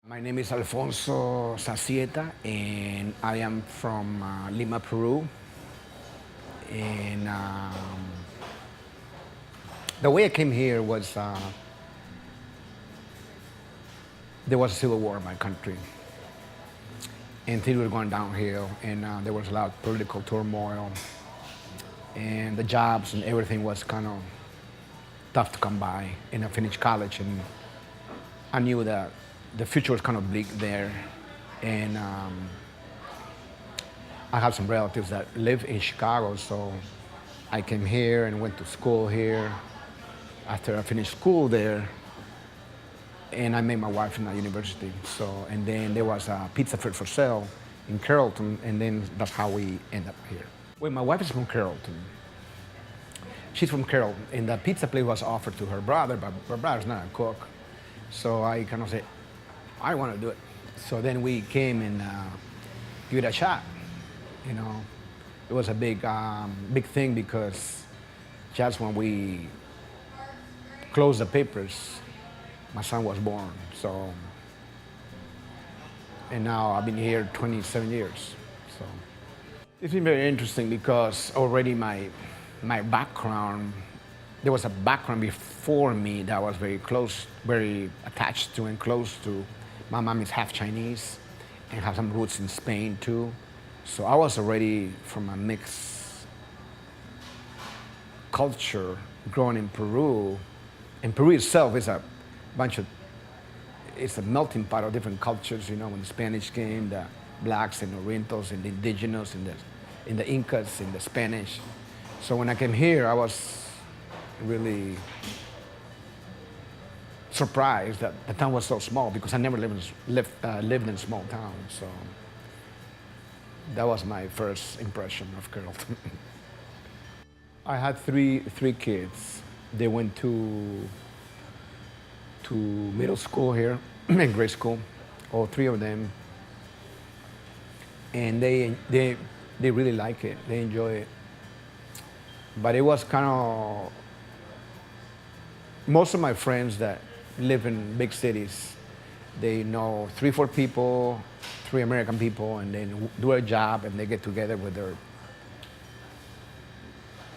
My name is Alfonso Sasieta, and I am from Lima, Peru. And the way I came here was there was a civil war in my country, and things were going downhill, and there was a lot of political turmoil, and the jobs and everything was kind of tough to come by. And I finished college, and I knew that the future was kind of bleak there, and I have some relatives that live in Chicago, so I came here and went to school here. After I finished school there, and I met my wife in the university. So, and then there was a pizza fit for sale in Carrollton, and then that's how we end up here. Well, my wife is from Carrollton. She's from Carrollton, and the pizza place was offered to her brother, but her brother's not a cook. So I kind of said, I want to do it. So then we came and give it a shot. You know, it was a big thing because just when we closed the papers, my son was born. So, and now I've been here 27 years. So it's been very interesting because already my background, there was a background before me that was very close, very attached to and close to. My mom is half Chinese and has some roots in Spain too. So I was already from a mixed culture growing in Peru. And Peru itself is a bunch of, it's a melting pot of different cultures, you know, when the Spanish came, the blacks and Orientals and the indigenous and the Incas and the Spanish. So when I came here, I was really surprised that the town was so small because I never lived in a small town. So that was my first impression of Carrollton. I had three kids. They went to middle school here and grade school, all three of them, and they really like it. They enjoy it. But it was kind of, most of my friends that live in big cities, they know 3, 4 people, 3 American people, and they do a job and they get together with their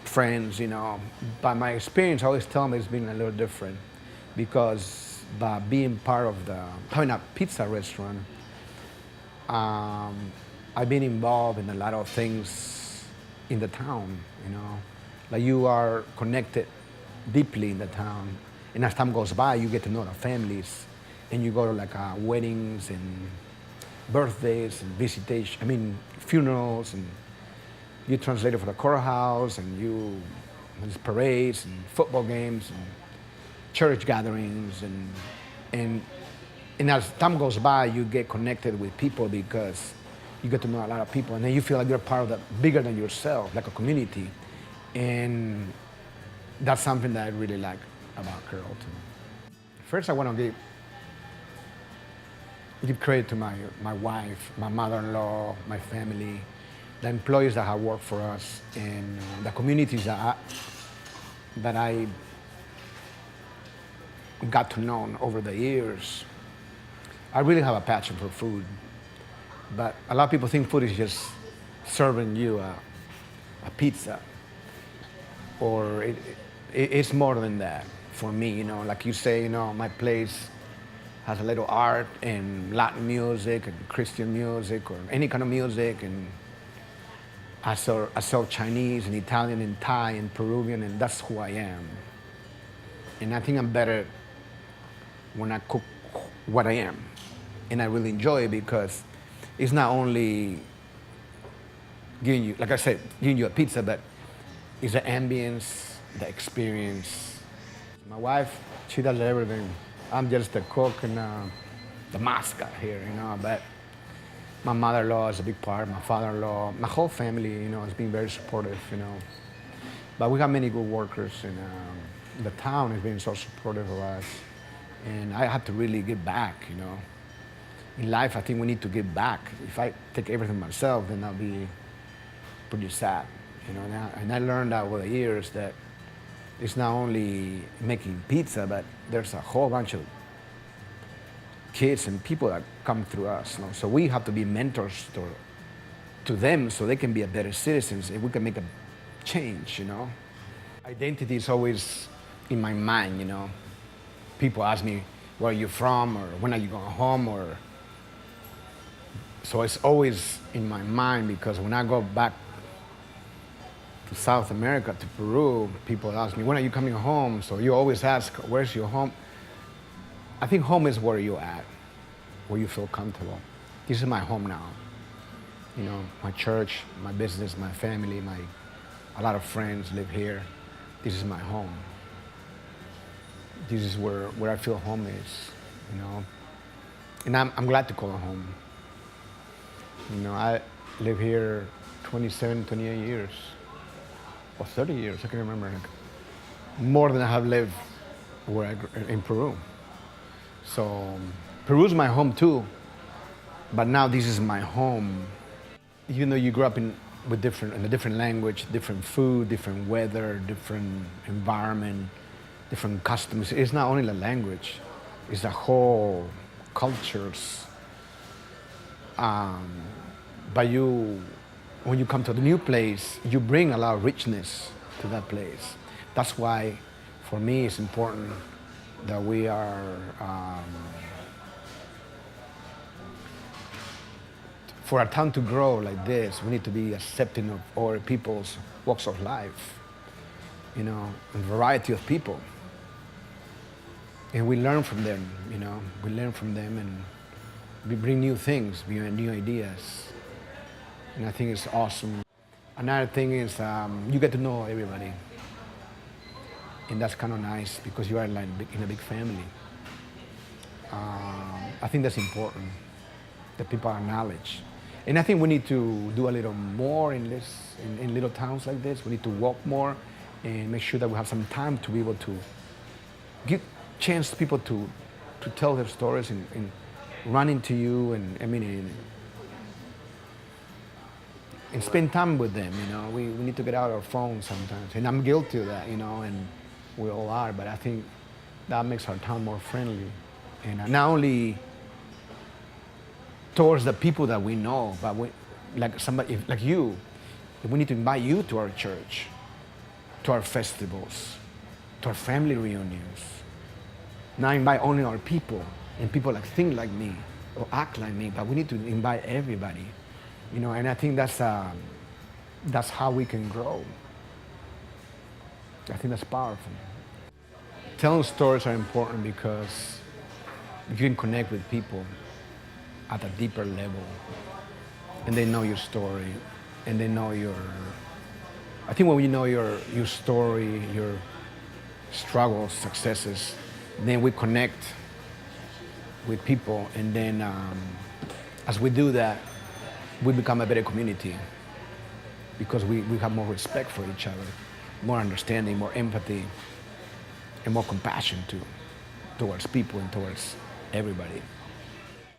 friends, you know. But my experience, I always tell them it's been a little different because by being part of having a pizza restaurant, I've been involved in a lot of things in the town, you know. Like you are connected deeply in the town. And as time goes by, you get to know the families. And you go to like weddings and birthdays and funerals, and you translate it for the courthouse, and there's parades and football games and church gatherings. And as time goes by, you get connected with people because you get to know a lot of people. And then you feel like you're part of the bigger than yourself, like a community. And that's something that I really like about Carrollton. First, I want to give credit to my wife, my mother-in-law, my family, the employees that have worked for us, and the communities that I got to know over the years. I really have a passion for food, but a lot of people think food is just serving you a pizza, or it's more than that for me. You know, like you say, you know, my place has a little art and Latin music and Christian music or any kind of music, and I sell Chinese and Italian and Thai and Peruvian, and that's who I am. And I think I'm better when I cook what I am, and I really enjoy it because it's not only giving you, like I said, giving you a pizza, but it's the ambience, the experience. My wife, she does everything. I'm just the cook and the mascot here, you know. But my mother-in-law is a big part. My father-in-law, my whole family, you know, has been very supportive, you know. But we got many good workers, and the town has been so supportive of us. And I have to really give back, you know. In life, I think we need to give back. If I take everything myself, then I'll be pretty sad, you know. And I learned that over the years that it's not only making pizza, but there's a whole bunch of kids and people that come through us. So we have to be mentors to them so they can be a better citizens and we can make a change. Identity is always in my mind. People ask me, where are you from, or when are you going home, so it's always in my mind, because when I go back to South America, to Peru, people ask me, when are you coming home? So you always ask, where's your home? I think home is where you're at, where you feel comfortable. This is my home now. My church, my business, my family, a lot of friends live here. This is my home. This is where I feel home is. And I'm glad to call it home. I live here 27, 28 years, or 30 years, I can't remember. More than I have lived in Peru. So Peru's my home too, but now this is my home. Even though you grew up in a different language, different food, different weather, different environment, different customs, it's not only the language, it's the whole cultures. But when you come to the new place, you bring a lot of richness to that place. That's why, for me, it's important that we are for a town to grow like this. We need to be accepting of all people's walks of life, and variety of people. And we learn from them, we learn from them, and we bring new things, new ideas. And I think it's awesome. Another thing is you get to know everybody. And that's kind of nice, because you are in a big family. I think that's important, that people acknowledge. And I think we need to do a little more in little towns like this. We need to walk more and make sure that we have some time to be able to give chance to people to tell their stories and run into you and spend time with them. We need to get out our phones sometimes, and I'm guilty of that, and we all are. But I think that makes our town more friendly, and not only towards the people that we know, but like somebody like you, we need to invite you to our church, to our festivals, to our family reunions. Not invite only our people and people that think like me or act like me, but we need to invite everybody. And I think that's how we can grow. I think that's powerful. Telling stories are important because you can connect with people at a deeper level, and they know your story, and they know I think when you know your story, your struggles, successes, then we connect with people, and then as we do that, we become a better community, because we have more respect for each other, more understanding, more empathy, and more compassion towards people and towards everybody.